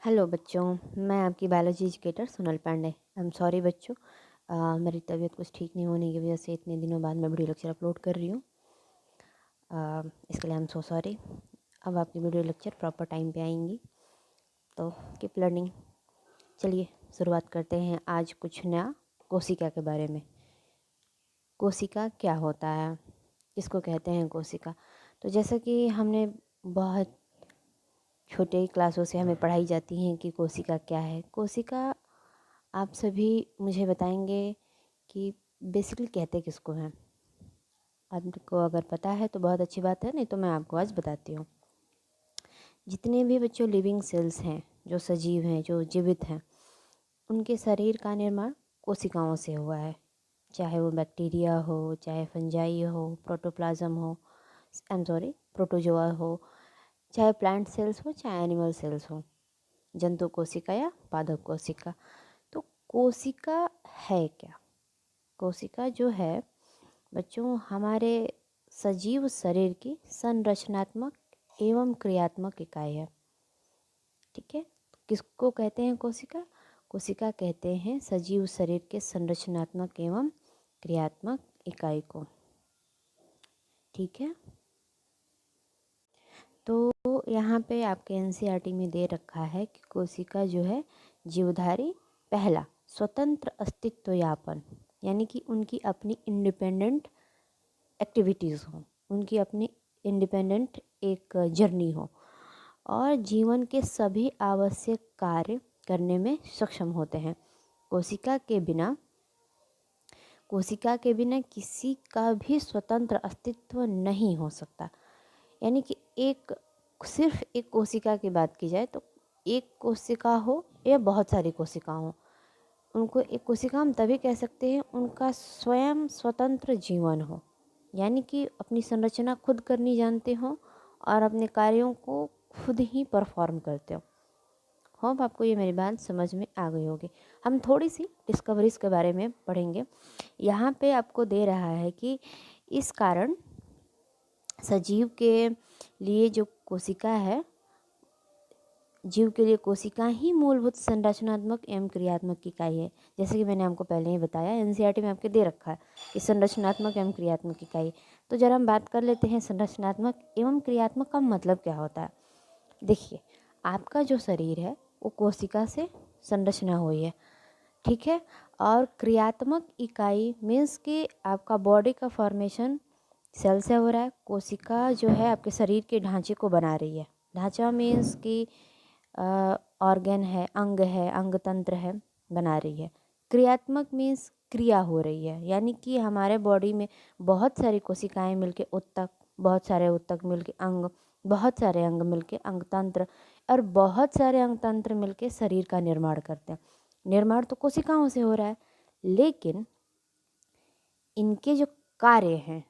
Hello बच्चों, मैं आपकी biology educator Sonal Pandey. I am sorry बच्चों, मेरी तबीयत कुछ ठीक नहीं होने की वजह से इतने दिनों बाद मैं वीडियो लेक्चर अपलोड कर रही हूँ। इसके लिए आई एम सो सॉरी। अब आपकी वीडियो लेक्चर प्रॉपर टाइम पे आएंगी, तो कीप लर्निंग। चलिए शुरुआत करते हैं आज कुछ नया कोशिका के बारे में। कोशिका क्या होता है, किसको कहते हैं कोशिका? तो जैसा कि हमने बहुत छोटे क्लासों से हमें पढ़ाई जाती हैं कि कोशिका क्या है। कोशिका आप सभी मुझे बताएंगे कि बेसिकली कहते किसको हैं। आपको अगर पता है तो बहुत अच्छी बात है, नहीं तो मैं आपको आज बताती हूँ। जितने भी बच्चों लिविंग सेल्स हैं, जो सजीव हैं, जो जीवित हैं, उनके शरीर का निर्माण कोशिकाओं से हुआ है। चाहे वो बैक्टीरिया हो, चाहे फंजाई हो, प्रोटोप्लाज्म हो, आई एम सॉरी प्रोटोजोआ हो, चाहे प्लांट सेल्स हो, चाहे एनिमल सेल्स हो, जंतु कोशिका या पादप कोशिका। तो कोशिका है क्या? कोशिका जो है बच्चों हमारे सजीव शरीर की संरचनात्मक एवं क्रियात्मक इकाई है। ठीक है, किसको कहते हैं कोशिका? कोशिका कहते हैं सजीव शरीर के संरचनात्मक एवं क्रियात्मक इकाई को। ठीक है, तो यहाँ पे आपके एनसीईआरटी में दे रखा है कि कोशिका जो है जीवधारी पहला स्वतंत्र अस्तित्व यापन, यानी कि उनकी अपनी इंडिपेंडेंट एक्टिविटीज़ हो, उनकी अपनी इंडिपेंडेंट एक जर्नी हो और जीवन के सभी आवश्यक कार्य करने में सक्षम होते हैं। कोशिका के बिना किसी का भी स्वतंत्र अस्तित्व नहीं हो सकता। यानी कि सिर्फ एक कोशिका की बात की जाए तो एक कोशिका हो या बहुत सारी कोशिका हो, उनको एक कोशिका हम तभी कह सकते हैं उनका स्वयं स्वतंत्र जीवन हो, यानी कि अपनी संरचना खुद करनी जानते हो और अपने कार्यों को खुद ही परफॉर्म करते हो। होप आपको ये मेरी बात समझ में आ गई होगी। हम थोड़ी सी डिस्कवरीज के बारे में पढ़ेंगे। यहाँ पे आपको दे रहा है कि इस कारण सजीव के लिए जो कोशिका है, जीव के लिए कोशिका ही मूलभूत संरचनात्मक एवं क्रियात्मक इकाई है। जैसे कि मैंने आपको पहले ही बताया, एनसीईआरटी में आपके दे रखा है कि संरचनात्मक एवं क्रियात्मक इकाई। तो जरा हम बात कर लेते हैं संरचनात्मक एवं क्रियात्मक का मतलब क्या होता है। देखिए, आपका जो शरीर है वो कोशिका से संरचना हुई है, ठीक है। और क्रियात्मक इकाई मीन्स कि आपका बॉडी का फॉर्मेशन सेल से हो रहा है। कोशिका जो है आपके शरीर के ढांचे को बना रही है। ढांचा मीन्स कि ऑर्गन है, अंग तंत्र है, बना रही है। क्रियात्मक मीन्स क्रिया हो रही है, यानी कि हमारे बॉडी में बहुत सारी कोशिकाएं मिलके उत्तक, बहुत सारे उत्तक मिलके अंग, बहुत सारे अंग मिलके अंग तंत्र और बहुत सारे अंग तंत्र मिलके शरीर का निर्माण करते हैं। निर्माण तो कोशिकाओं से हो रहा है, लेकिन इनके जो कार्य हैं,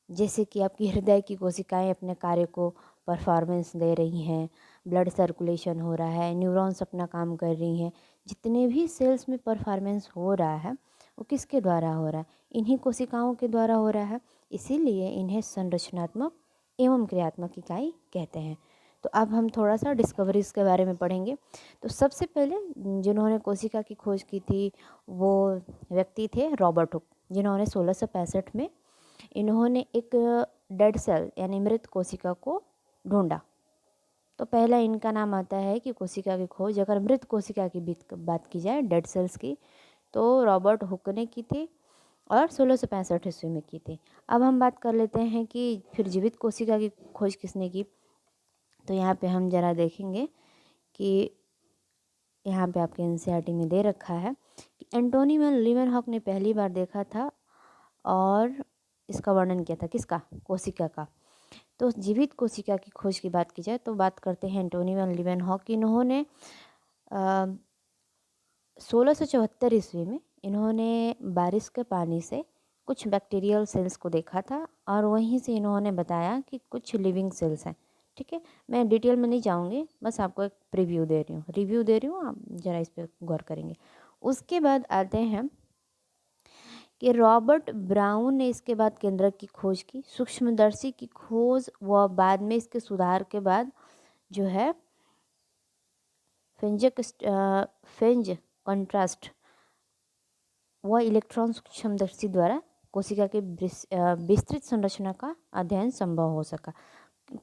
जैसे कि आपकी हृदय की कोशिकाएं अपने कार्य को परफॉर्मेंस दे रही हैं, ब्लड सर्कुलेशन हो रहा है, न्यूरॉन्स अपना काम कर रही हैं, जितने भी सेल्स में परफॉर्मेंस हो रहा है वो किसके द्वारा हो रहा है? इन्हीं कोशिकाओं के द्वारा हो रहा है। इसीलिए इन्हें संरचनात्मक एवं क्रियात्मक इकाई कहते हैं। तो अब हम थोड़ा सा डिस्कवरीज के बारे में पढ़ेंगे। तो सबसे पहले जिन्होंने कोशिका की खोज की थी वो व्यक्ति थे रॉबर्ट हुक, जिन्होंने 1665 में इन्होंने एक डेड सेल यानी मृत कोशिका को ढूंढा। तो पहला इनका नाम आता है कि कोशिका की खोज, अगर मृत कोशिका की बात की जाए, डेड सेल्स की, तो रॉबर्ट हुक ने की थी और 1665 ईस्वी में की थी। अब हम बात कर लेते हैं कि फिर जीवित कोशिका की खोज किसने की। तो यहाँ पे हम जरा देखेंगे कि यहाँ पे आपके एनसीईआरटी में दे रखा है कि एंटोनी वैन लीeuwenhoek ने पहली बार देखा था और इसका वर्णन किया था, किसका? कोशिका का। तो जीवित कोशिका की खोज की बात की जाए तो बात करते हैं एंटोनी वैन लीeuwenhoek। इन्होंने 1674 ईस्वी में इन्होंने बारिश के पानी से कुछ बैक्टीरियल सेल्स को देखा था और वहीं से इन्होंने बताया कि कुछ लिविंग सेल्स हैं। ठीक है, मैं डिटेल में नहीं जाऊँगी, बस आपको एक रिव्यू दे रही हूँ, आप ज़रा इस पर गौर करेंगे। उसके बाद आते हैं कि रॉबर्ट ब्राउन ने इसके बाद केंद्रक की खोज की, सूक्ष्मदर्शी की खोज व बाद में इसके सुधार के बाद जो है फेंज कंट्रास्ट व इलेक्ट्रॉन सूक्ष्मदर्शी द्वारा कोशिका के विस्तृत संरचना का अध्ययन संभव हो सका।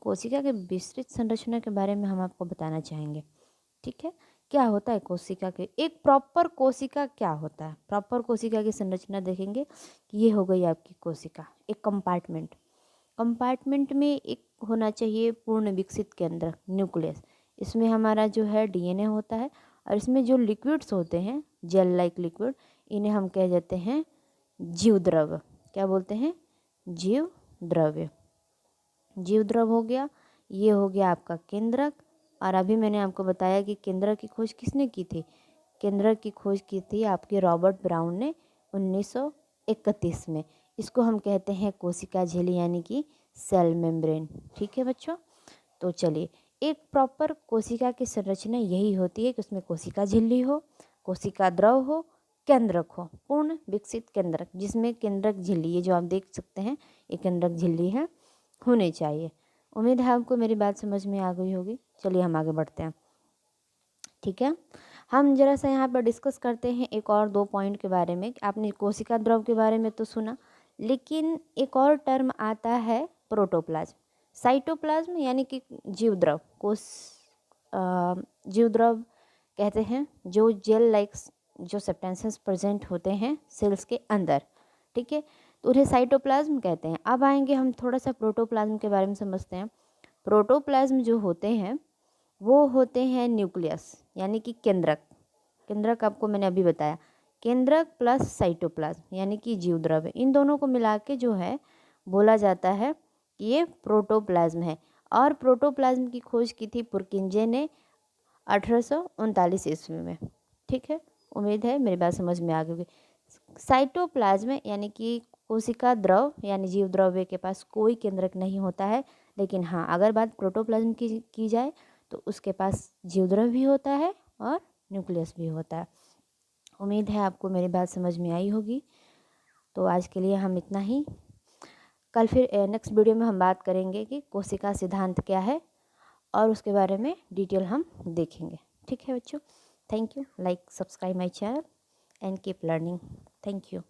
कोशिका के विस्तृत संरचना के बारे में हम आपको बताना चाहेंगे। ठीक है, क्या होता है कोशिका के, एक प्रॉपर कोशिका क्या होता है। प्रॉपर कोशिका की संरचना देखेंगे कि ये हो गई आपकी कोशिका, एक कंपार्टमेंट में एक होना चाहिए पूर्ण विकसित केंद्र न्यूक्लियस। इसमें हमारा जो है डीएनए होता है और इसमें जो लिक्विड्स होते हैं जेल लाइक लिक्विड, इन्हें हम कह देते हैं जीव द्रव्य। क्या बोलते हैं? जीव द्रव्य। जीव द्रव हो गया, ये हो गया आपका केंद्रक। और अभी मैंने आपको बताया कि केंद्रक की खोज किसने की थी? केंद्रक की खोज की थी आपके रॉबर्ट ब्राउन ने 1931 में। इसको हम कहते हैं कोशिका झिल्ली यानी कि सेल मेम्ब्रेन। ठीक है बच्चों, तो चलिए, एक प्रॉपर कोशिका की संरचना यही होती है कि उसमें कोशिका झिल्ली हो, कोशिका द्रव हो, केंद्रक हो, पूर्ण विकसित केंद्रक, जिसमें केंद्रक झिल्ली, ये जो आप देख सकते हैं ये केंद्रक झिल्ली है, होने चाहिए। उम्मीद है आपको मेरी बात समझ में आ गई होगी। चलिए हम आगे बढ़ते हैं। ठीक है, हम जरा सा यहाँ पर डिस्कस करते हैं एक और दो पॉइंट के बारे में। आपने कोशिका द्रव के बारे में तो सुना, लेकिन एक और टर्म आता है प्रोटोप्लाज्म, साइटोप्लाज्म यानी कि जीव द्रव। जीव द्रव कहते हैं जो जेल लाइक जो सब्सटेंसेस प्रेजेंट होते हैं सेल्स के अंदर। ठीक है, तो उन्हें साइटोप्लाज्म कहते हैं। अब आएंगे हम थोड़ा सा प्रोटोप्लाज्म के बारे में समझते हैं। प्रोटोप्लाज्म जो होते हैं वो होते हैं न्यूक्लियस यानी कि केंद्रक। केंद्रक आपको मैंने अभी बताया, केंद्रक प्लस साइटोप्लाज्म यानी कि जीव द्रव्य, इन दोनों को मिला के जो है बोला जाता है कि ये प्रोटोप्लाज्म है। और प्रोटोप्लाज्म की खोज की थी पुरकिंजे ने 1839 ईस्वी में। ठीक है, उम्मीद है मेरी बात समझ में आ गई। साइटोप्लाज्म यानी कि कोशिका द्रव यानी जीव द्रव्य के पास कोई केंद्रक नहीं होता है, लेकिन हाँ अगर बात प्रोटोप्लाज्म की जाए तो उसके पास जीव द्रव्य भी होता है और न्यूक्लियस भी होता है। उम्मीद है आपको मेरी बात समझ में आई होगी। तो आज के लिए हम इतना ही। कल फिर नेक्स्ट वीडियो में हम बात करेंगे कि कोशिका सिद्धांत क्या है और उसके बारे में डिटेल हम देखेंगे। ठीक है बच्चों, thank you. Like subscribe my channel and keep learning. Thank you.